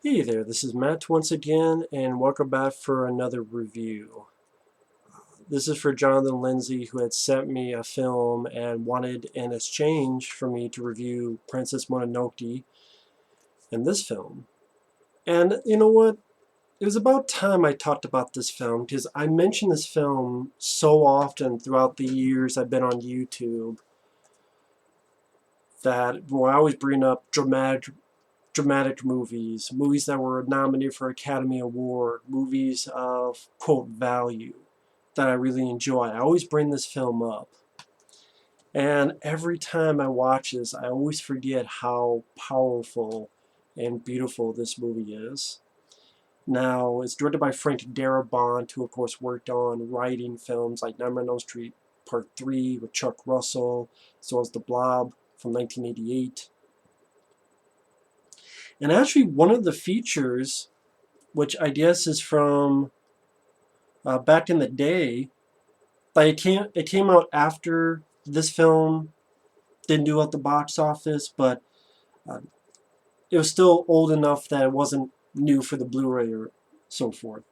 Hey there, this is Matt once again, and welcome back for another review. This is for Jonathan Lindsay, who had sent me a film and wanted in exchange for me to review Princess Mononoke and this film. And you know what? It was about time I talked about this film because I mentioned this film so often throughout the years I've been on YouTube that I always bring up dramatic movies, movies that were nominated for Academy Award, movies of, quote, value that I really enjoy. I always bring this film up. And every time I watch this, I always forget how powerful and beautiful this movie is. Now, it's directed by Frank Darabont, who of course worked on writing films like Nightmare on Elm Street Part 3 with Chuck Russell, as well as The Blob from 1988. And actually, one of the features, which I guess is from back in the day, like it came out after this film didn't do well at the box office, but uh, it was still old enough that it wasn't new for the Blu-ray or so forth.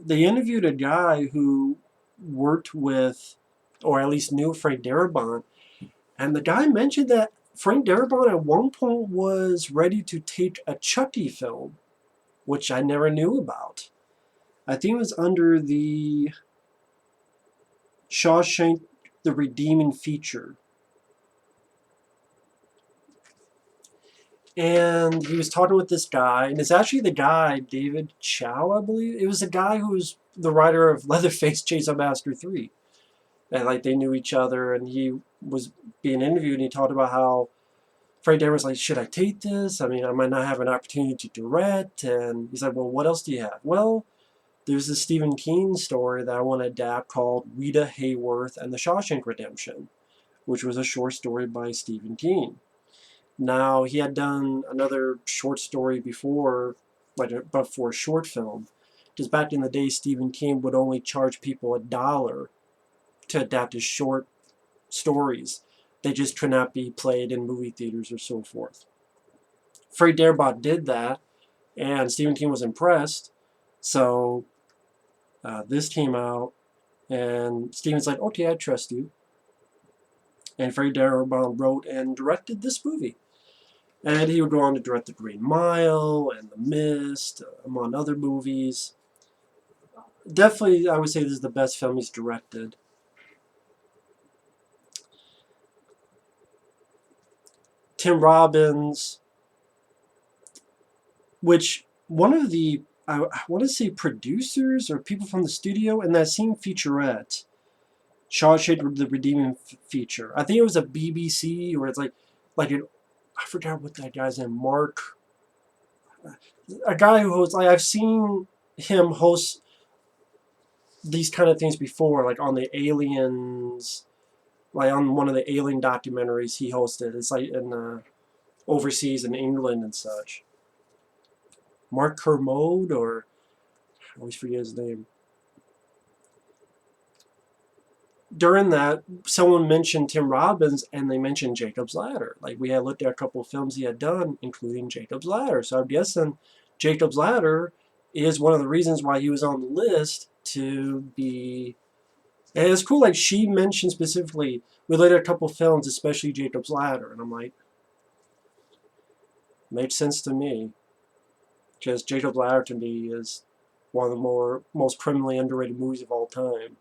They interviewed a guy who worked with, or at least knew Frank Darabont, and the guy mentioned that Frank Darabont at one point was ready to take a Chucky film, which I never knew about. I think it was under the Shawshank the Redeeming feature. And he was talking with this guy, and it's actually the guy, David Chow, I believe. It was the guy who was the writer of Leatherface Chainsaw Massacre 3. And like they knew each other, and he was being interviewed, and he talked about how Frank Darabont was like, should I take this? I mean, I might not have an opportunity to direct. And he's like, well, what else do you have? Well, there's this Stephen King story that I want to adapt called Rita, Hayworth, and the Shawshank Redemption, which was a short story by Stephen King. Now, he had done another short story before, but for a short film. Because back in the day, Stephen King would only charge people $1 to adapt his short stories. They just could not be played in movie theaters or so forth. Frank Darabont did that, and Stephen King was impressed. So this came out, and Stephen's like, okay, I trust you. And Frank Darabont wrote and directed this movie. And he would go on to direct The Green Mile and The Mist, among other movies. Definitely, I would say this is the best film he's directed. Tim Robbins, which one of the, I want to say producers or people from the studio in that same featurette, Shawshank the Redeeming feature. I think it was a BBC, or it's like an, I forgot what that guy's name, Mark, a guy who hosts, like, I've seen him host these kind of things before, like on the Aliens, like on one of the Alien documentaries he hosted. It's like in overseas in England and such. Mark Kermode, or I always forget his name. During that, someone mentioned Tim Robbins, and they mentioned Jacob's Ladder. Like, we had looked at a couple of films he had done, including Jacob's Ladder. So I'm guessing Jacob's Ladder is one of the reasons why he was on the list to be. And it's cool, like, she mentioned specifically, we looked at a couple of films, especially Jacob's Ladder, and I'm like, makes sense to me. Because Jacob's Ladder to me is one of the most criminally underrated movies of all time.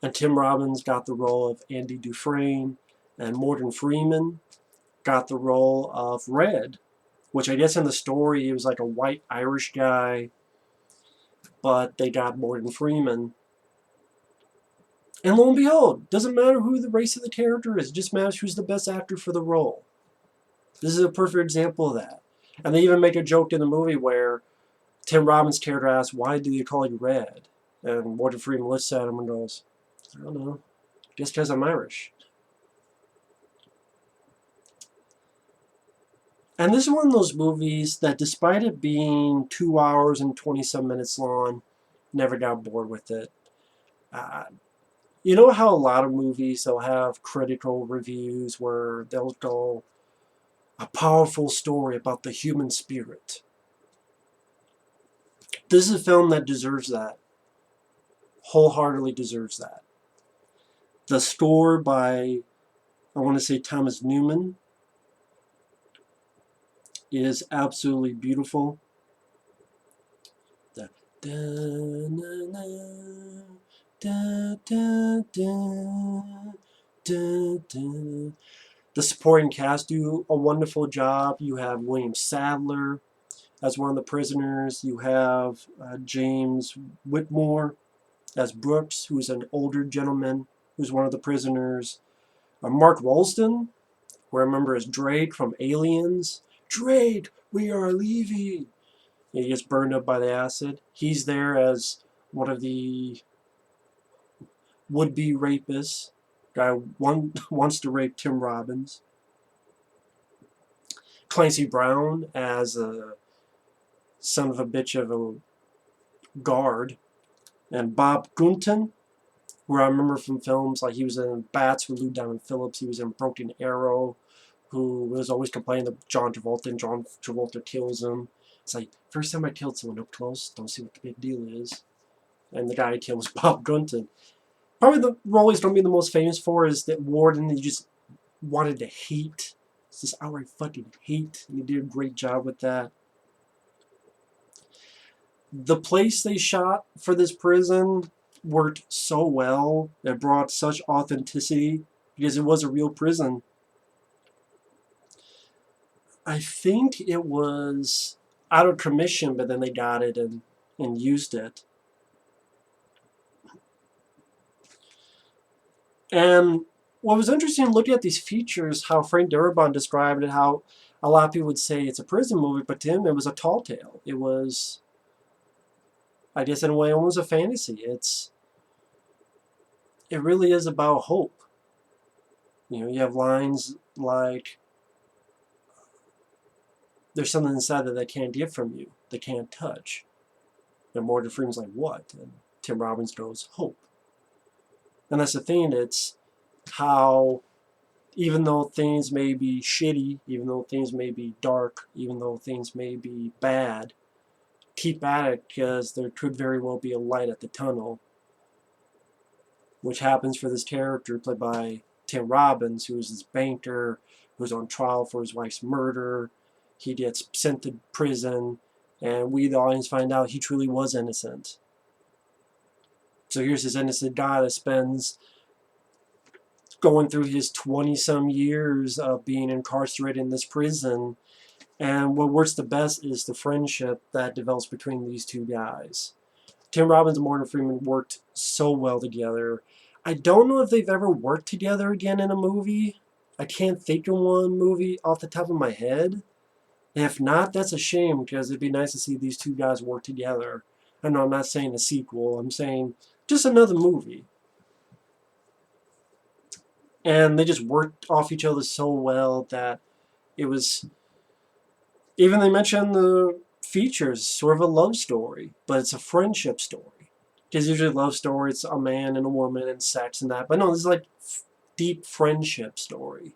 And Tim Robbins got the role of Andy Dufresne, and Morgan Freeman got the role of Red, which I guess in the story he was like a white Irish guy, but they got Morgan Freeman. And lo and behold, doesn't matter who the race of the character is, it just matters who's the best actor for the role. This is a perfect example of that. And they even make a joke in the movie where Tim Robbins' character asks, why do they call you Red? And Morgan Freeman looks at him and goes, I don't know, just because I'm Irish. And this is one of those movies that, despite it being 2 hours and 20-some minutes long, never got bored with it. Uh, You know how a lot of movies, they'll have critical reviews where they'll go, a powerful story about the human spirit. This is a film that deserves that. Wholeheartedly deserves that. The score by, I want to say, Thomas Newman is absolutely beautiful. The da, na, na, da, da, da, da, da. The supporting cast do a wonderful job. You have William Sadler as one of the prisoners. You have James Whitmore as Brooks, who's an older gentleman who's one of the prisoners. Mark Wolston, who I remember as Drake from Aliens. Drake, we are leaving. He gets burned up by the acid. He's there as one of the would-be rapists. Guy wants to rape Tim Robbins. Clancy Brown as a son of a bitch of a guard. And Bob Gunton, who I remember from films like he was in Bats with Lou Diamond Phillips. He was in Broken Arrow, who was always complaining that John Travolta, and John Travolta kills him. It's like, first time I killed someone up close, don't see what the big deal is. And the guy he killed was Bob Gunton. Probably the role he's going to be the most famous for is that warden he just wanted to hate. It's just outright fucking hate, and he did a great job with that. The place they shot for this prison worked so well. It brought such authenticity because it was a real prison. I think it was out of commission, but then they got it and used it. And what was interesting looking at these features, how Frank Darabont described it, how a lot of people would say it's a prison movie, but to him it was a tall tale. It was, I guess in a way, almost a fantasy. It really is about hope. You know, you have lines like, there's something inside that they can't get from you. They can't touch. And Morgan Freeman's like, what? And Tim Robbins goes, hope. And that's the thing, it's how even though things may be shitty, even though things may be dark, even though things may be bad, keep at it because there could very well be a light at the tunnel. Which happens for this character played by Tim Robbins, who is this banker who's on trial for his wife's murder. He gets sent to prison, and we, the audience, find out he truly was innocent. So here's this innocent guy that spends going through his 20-some years of being incarcerated in this prison, and what works the best is the friendship that develops between these two guys. Tim Robbins and Morgan Freeman worked so well together. I don't know if they've ever worked together again in a movie. I can't think of one movie off the top of my head. If not, that's a shame because it'd be nice to see these two guys work together. I know I'm not saying a sequel, I'm saying just another movie. And they just worked off each other so well that it was, even they mentioned the features, sort of a love story, but it's a friendship story. Because usually love story, it's a man and a woman and sex and that. But no, this is like deep friendship story,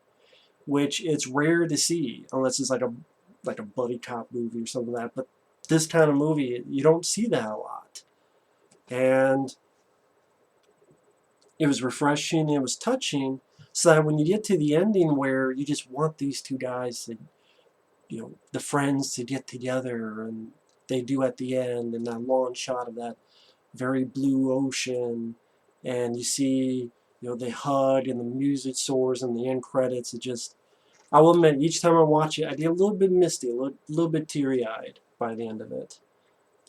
which it's rare to see unless it's like a buddy cop movie or something like that. But this kind of movie, you don't see that a lot. And it was refreshing, it was touching, so that when you get to the ending where you just want these two guys to, you know, the friends to get together, and they do at the end, and that long shot of that very blue ocean, and you see, you know, they hug, and the music soars, and the end credits, it just, I will admit, each time I watch it, I get a little bit misty, a little bit teary-eyed by the end of it,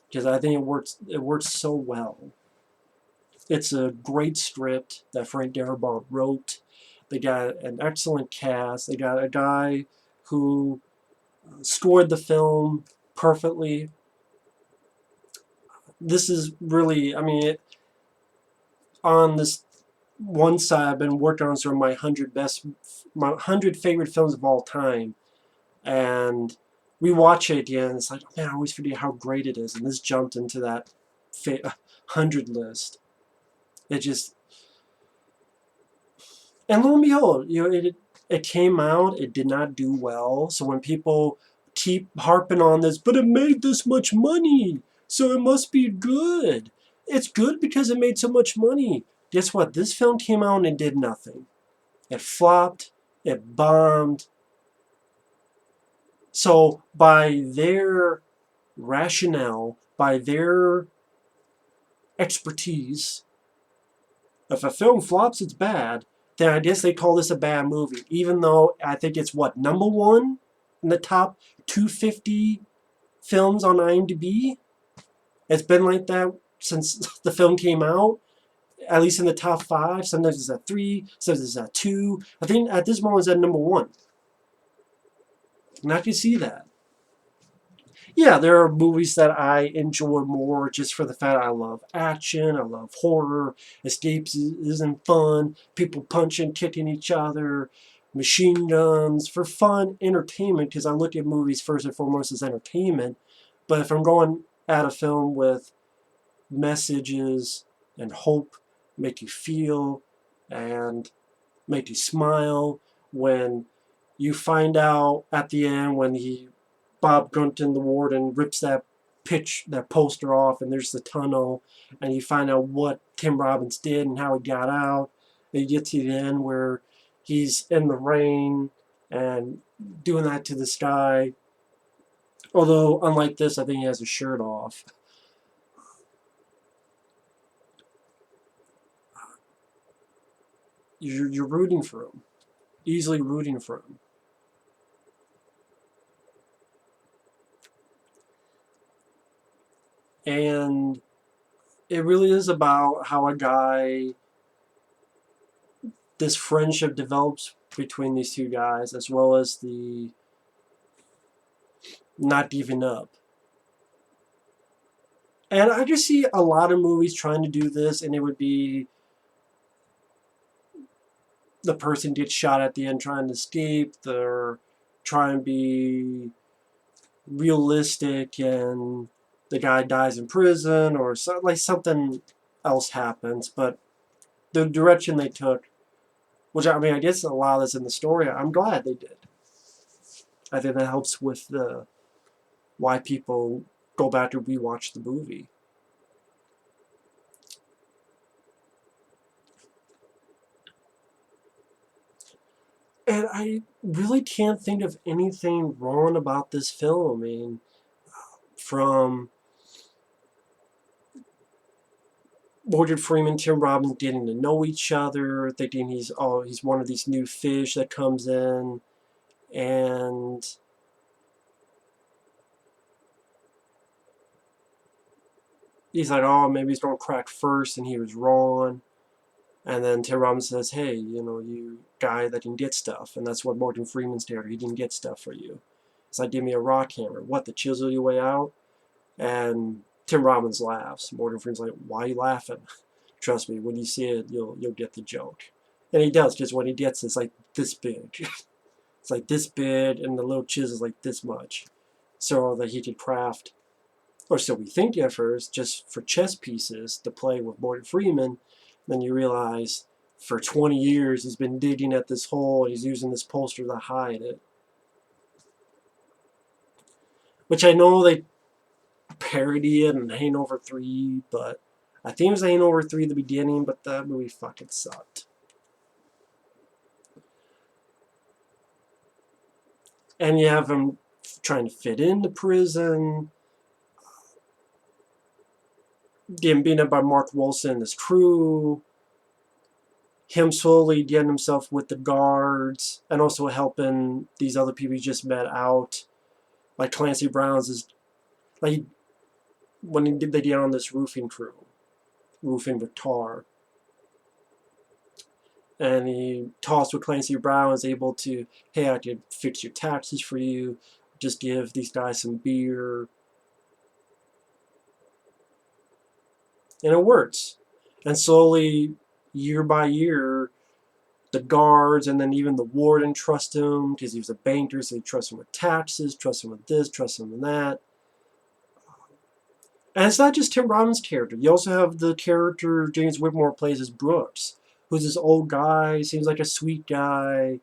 because I think it works so well. It's a great script that Frank Darabont wrote. They got an excellent cast. They got a guy who scored the film perfectly. This is really, I mean, on this one side, I've been working on sort of my 100 favorite films of all time, and we watch it again. It's like, man, I always forget how great it is, and this jumped into that 100 list. It just, And lo and behold, it came out. It did not do well. So when people keep harping on this, but it made this much money, so it must be good. It's good because it made so much money. Guess what? This film came out and it did nothing. It flopped. It bombed. So by their rationale, by their expertise, if a film flops, it's bad, then I guess they call this a bad movie. Even though I think it's what, #1 in the top 250 films on IMDb? It's been like that since the film came out, at least in the top 5. Sometimes it's at 3, sometimes it's at 2. I think at this moment it's at #1. And I can see that. Yeah, there are movies that I enjoy more just for the fact I love action, I love horror, escapism, fun, people punching, kicking each other, machine guns, for fun entertainment, because I look at movies first and foremost as entertainment. But if I'm going at a film with messages and hope, make you feel and make you smile, when you find out at the end when Bob Gunton, the warden, rips that poster off, and there's the tunnel, and you find out what Tim Robbins did and how he got out. And you get to the end where he's in the rain and doing that to the sky. Although, unlike this, I think he has his shirt off. You're rooting for him. Easily rooting for him. And it really is about how this friendship develops between these two guys, as well as the not giving up. And I just see a lot of movies trying to do this, and it would be the person gets shot at the end trying to escape, they're trying to be realistic, and the guy dies in prison, or like something else happens. But the direction they took, which I mean, I guess a lot of this in the story, I'm glad they did. I think that helps with why people go back to rewatch the movie. And I really can't think of anything wrong about this film. I mean, from Morgan Freeman, Tim Robbins getting to know each other, thinking he's one of these new fish that comes in, and he's like, oh, maybe he's going to crack first, and he was wrong. And then Tim Robbins says, hey, you guy that can get stuff. And that's what Morgan Freeman's character, he can get stuff for you. It's like, give me a rock hammer. What, to chisel your way out? And Tim Robbins laughs. Morgan Freeman's like, why are you laughing? Trust me, when you see it, you'll get the joke. And he does, because when he gets it, it's like this big. It's like this big, and the little chisel is like this much. So that he could craft, or so we think at first, just for chess pieces to play with Morgan Freeman. Then you realize for 20 years he's been digging at this hole, and he's using this poster to hide it. Which I know they parody it in Hangover 3, but I think it was Hangover 3 at the beginning, but that movie fucking sucked. And you have him trying to fit into prison, getting beaten up by Mark Wilson and his crew, him slowly getting himself with the guards, and also helping these other people he just met out. Like Clancy Brown's is, like, when they get on this roofing crew, roofing with tar. And he talks with Clancy Brown, is able to, hey, I could fix your taxes for you, just give these guys some beer. And it works. And slowly, year by year, the guards and then even the warden trust him because he was a banker, so they trust him with taxes, trust him with this, trust him with that. And it's not just Tim Robbins' character. You also have the character James Whitmore plays as Brooks, who's this old guy, seems like a sweet guy,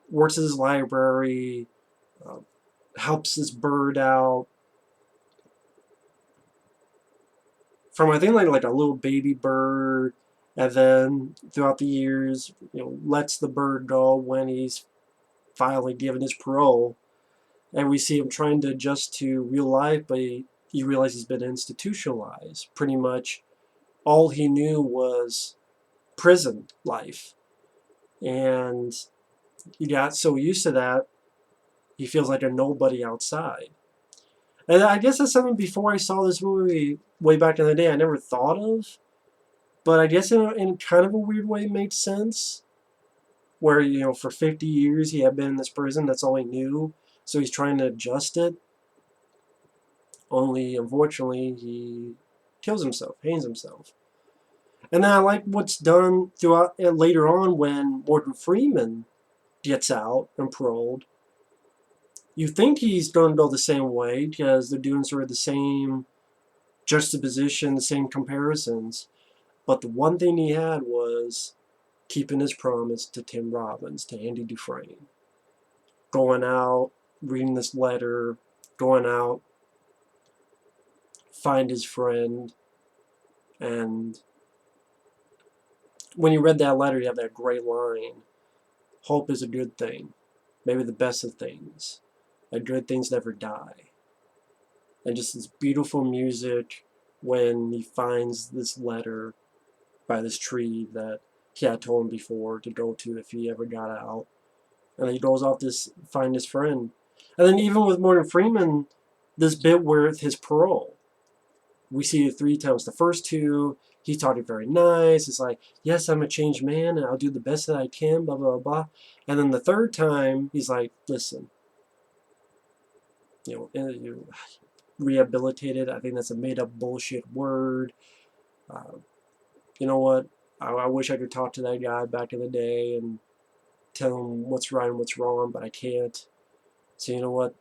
works at his library, uh, helps this bird out from, I think, like a little baby bird, and then throughout the years, lets the bird go when he's finally given his parole. And we see him trying to adjust to real life, but he realizes he's been institutionalized. Pretty much all he knew was prison life. And he got so used to that, he feels like a nobody outside. And I guess that's something before I saw this movie way back in the day I never thought of. But I guess in kind of a weird way it makes sense. Where, for 50 years he had been in this prison, that's all he knew. So he's trying to adjust it. Only, unfortunately, he kills himself, hangs himself. And then I like what's done throughout later on when Warden Freeman gets out and paroled. You think he's going to go the same way because they're doing sort of the same juxtaposition, the same comparisons. But the one thing he had was keeping his promise to Tim Robbins, to Andy Dufresne. Going out, reading this letter, going out, find his friend, and when you read that letter, you have that great line, hope is a good thing, maybe the best of things, and good things never die. And just this beautiful music when he finds this letter by this tree that he had told him before to go to if he ever got out. And then he goes off to find his friend. And then even with Morgan Freeman, this bit with his parole, we see it 3 times. The first 2, he's talking very nice. It's like, yes, I'm a changed man, and I'll do the best that I can, blah, blah, blah. And then the 3rd time, he's like, listen, you rehabilitated. I think that's a made-up bullshit word. You know what? I wish I could talk to that guy back in the day and tell him what's right and what's wrong, but I can't. So you know what?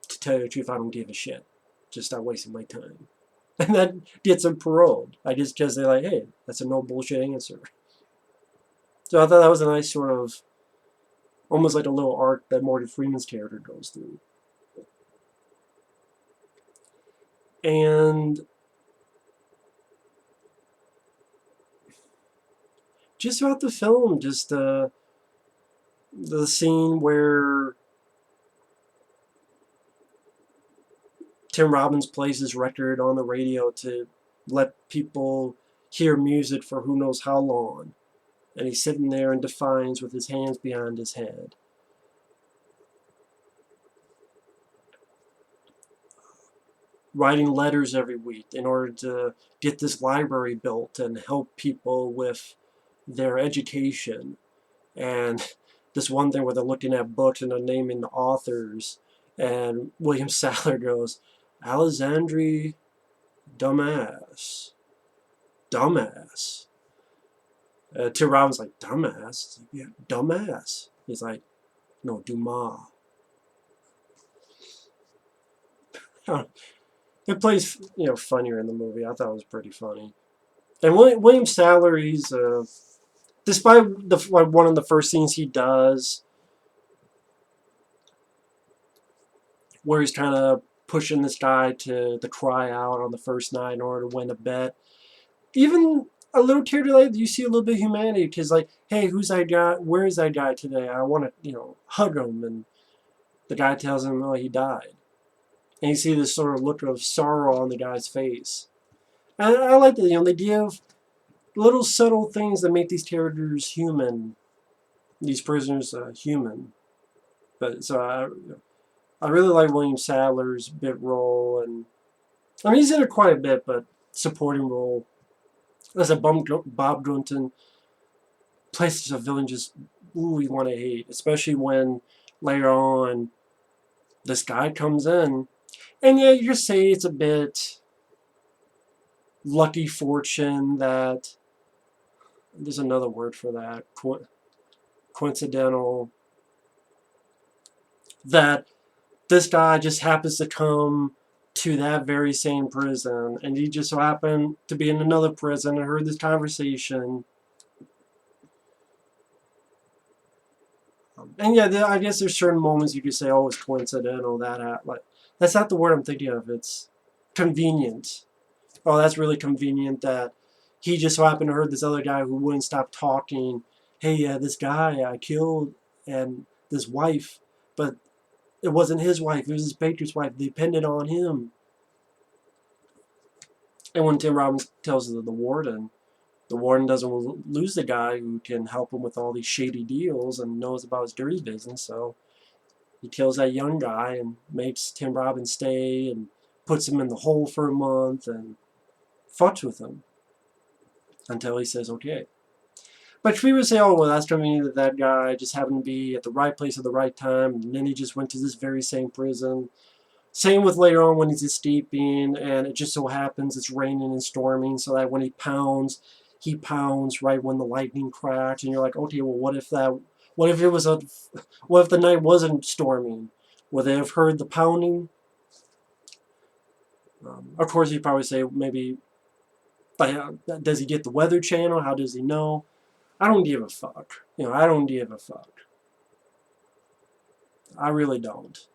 To tell you the truth, I don't give a shit. Just stop wasting my time. And that gets him paroled. I just because they're like, hey, that's a no bullshit answer. So I thought that was a nice sort of, almost like a little arc that Morgan Freeman's character goes through. And just throughout the film, just the scene where Tim Robbins plays his record on the radio to let people hear music for who knows how long. And he's sitting there in defiance with his hands behind his head. Writing letters every week in order to get this library built and help people with their education. And this one thing where they're looking at books and they're naming the authors. And William Sadler goes, Alexandre Dumas. Dumbass. Tim Robbins like, dumbass? Like, yeah, dumbass. He's like, no, Dumas. It plays, funnier in the movie. I thought it was pretty funny. And William Sadler, he's, despite one of the first scenes he does, where he's kind of pushing this guy to cry out on the first night in order to win a bet, even a little tear delayed, you see a little bit of humanity, because like, hey, who's that guy? Where is that guy today? I want to, hug him. And the guy tells him, oh, he died. And you see this sort of look of sorrow on the guy's face. And I like that, they give little subtle things that make these characters human, these prisoners human. But so I really like William Sadler's bit role, and I mean he's in it quite a bit, but supporting role. As a Bob Gunton plays a villain just you want to hate, especially when later on this guy comes in, and yeah, you just say it's a bit lucky fortune that there's another word for that, coincidental, that this guy just happens to come to that very same prison, and he just so happened to be in another prison and heard this conversation, And yeah, I guess there's certain moments you could say, oh, it's coincidental, like, that's not the word I'm thinking of. It's convenient. Oh, that's really convenient that he just so happened to heard this other guy who wouldn't stop talking. Hey, this guy I killed and this wife, but it wasn't his wife. It was his baker's wife. They depended on him. And when Tim Robbins tells the warden doesn't lose the guy who can help him with all these shady deals and knows about his dirty business. So he kills that young guy and makes Tim Robbins stay and puts him in the hole for a month and fucks with him until he says okay. But people would say, oh, well, that's convenient that guy just happened to be at the right place at the right time, and then he just went to this very same prison. Same with later on when he's escaping, and it just so happens it's raining and storming, so that when he pounds right when the lightning cracks, and you're like, okay, well, what if the night wasn't storming? Would they have heard the pounding? Of course, you'd probably say maybe, does he get the Weather Channel? How does he know? I don't give a fuck. I don't give a fuck. I really don't.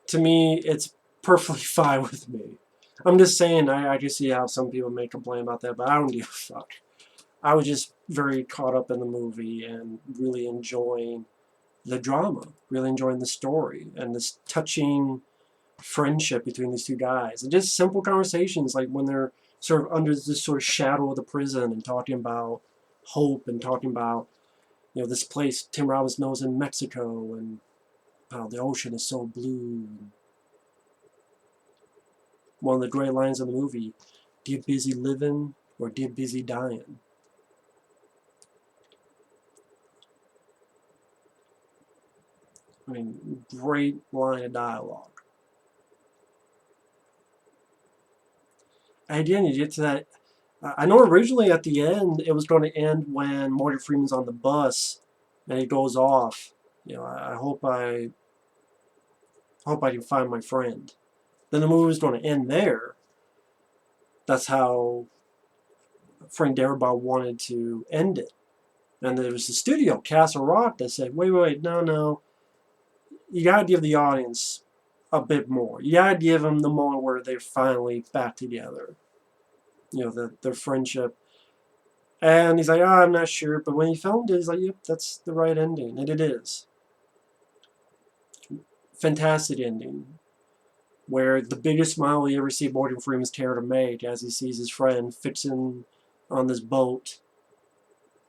To me, it's perfectly fine with me. I'm just saying, I can see how some people may complain about that, but I don't give a fuck. I was just very caught up in the movie and really enjoying the drama, really enjoying the story, and this touching friendship between these two guys. And just simple conversations, like when they're sort of under this sort of shadow of the prison and talking about hope and talking about, this place Tim Robbins knows in Mexico and how the ocean is so blue. One of the great lines in the movie, get busy living or get busy dying. I mean, great line of dialogue. And again, you get to that. I know originally at the end, it was going to end when Morgan Freeman's on the bus and he goes off. I hope I can find my friend. Then the movie was going to end there. That's how Frank Darabont wanted to end it. And there was the studio, Castle Rock, that said, wait, no. You got to give the audience a bit more. You got to give them the moment where they're finally back together. Their friendship. And he's like, I'm not sure. But when he filmed it, he's like, yep, that's the right ending. And it is. Fantastic ending. Where the biggest smile you ever see Morgan Freeman's character make as he sees his friend fixing on this boat,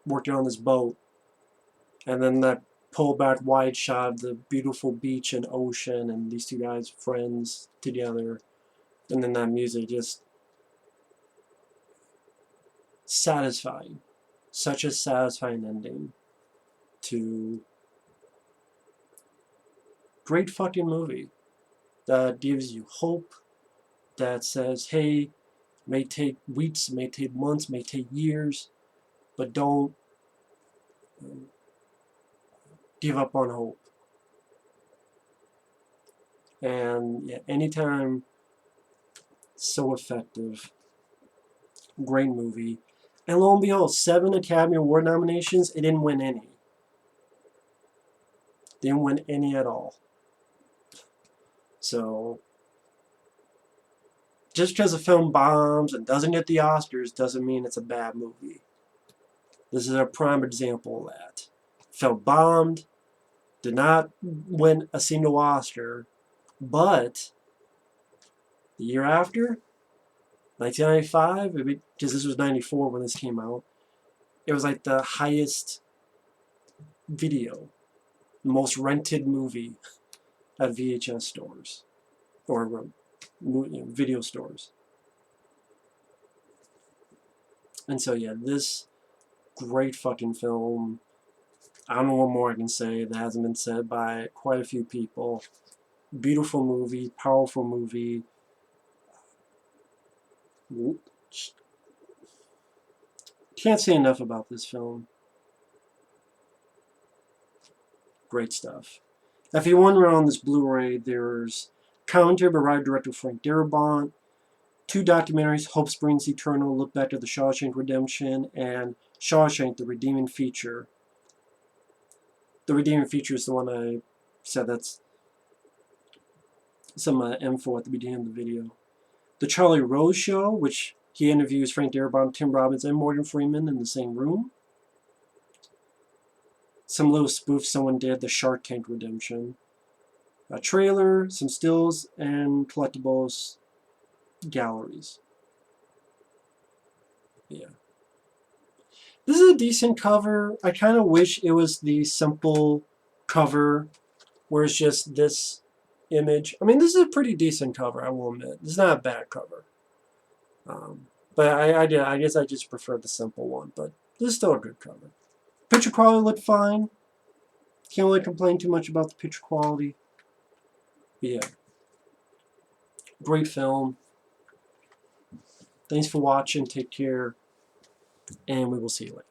working on this boat. And then that pull back wide shot of the beautiful beach and ocean and these two guys friends together. And then that music just satisfying. Such a satisfying ending to great fucking movie that gives you hope, that says, hey, may take weeks, may take months, may take years, but don't give up on hope. And yeah, anytime, so effective. Great movie. And lo and behold, 7 Academy Award nominations, it didn't win any. Didn't win any at all. So, just because a film bombs and doesn't get the Oscars doesn't mean it's a bad movie. This is a prime example of that. Film bombed, did not win a single Oscar, but the year after, 1995, because this was 94 when this came out, it was like the highest video, most rented movie at VHS stores or video stores. And so yeah, this great fucking film. I don't know what more I can say that hasn't been said by quite a few people. Beautiful movie, powerful movie. Can't say enough about this film. Great stuff. If you wonder on this Blu-ray, there's commentary by writer-director Frank Darabont, 2 documentaries, Hope Springs Eternal, Look Back at the Shawshank Redemption, and Shawshank, the Redeeming Feature. The redeeming feature is the one I said that's some info at the beginning of the video. The Charlie Rose Show, which he interviews Frank Darabont, Tim Robbins, and Morgan Freeman in the same room. Some little spoof someone did, the Shawshank Redemption. A trailer, some stills, and collectibles galleries. Yeah. This is a decent cover. I kind of wish it was the simple cover where it's just this image. I mean, this is a pretty decent cover, I will admit. This is not a bad cover. But I guess I just prefer the simple one. But this is still a good cover. Picture quality looked fine. Can't really complain too much about the picture quality. But yeah. Great film. Thanks for watching. Take care. And we will see you later.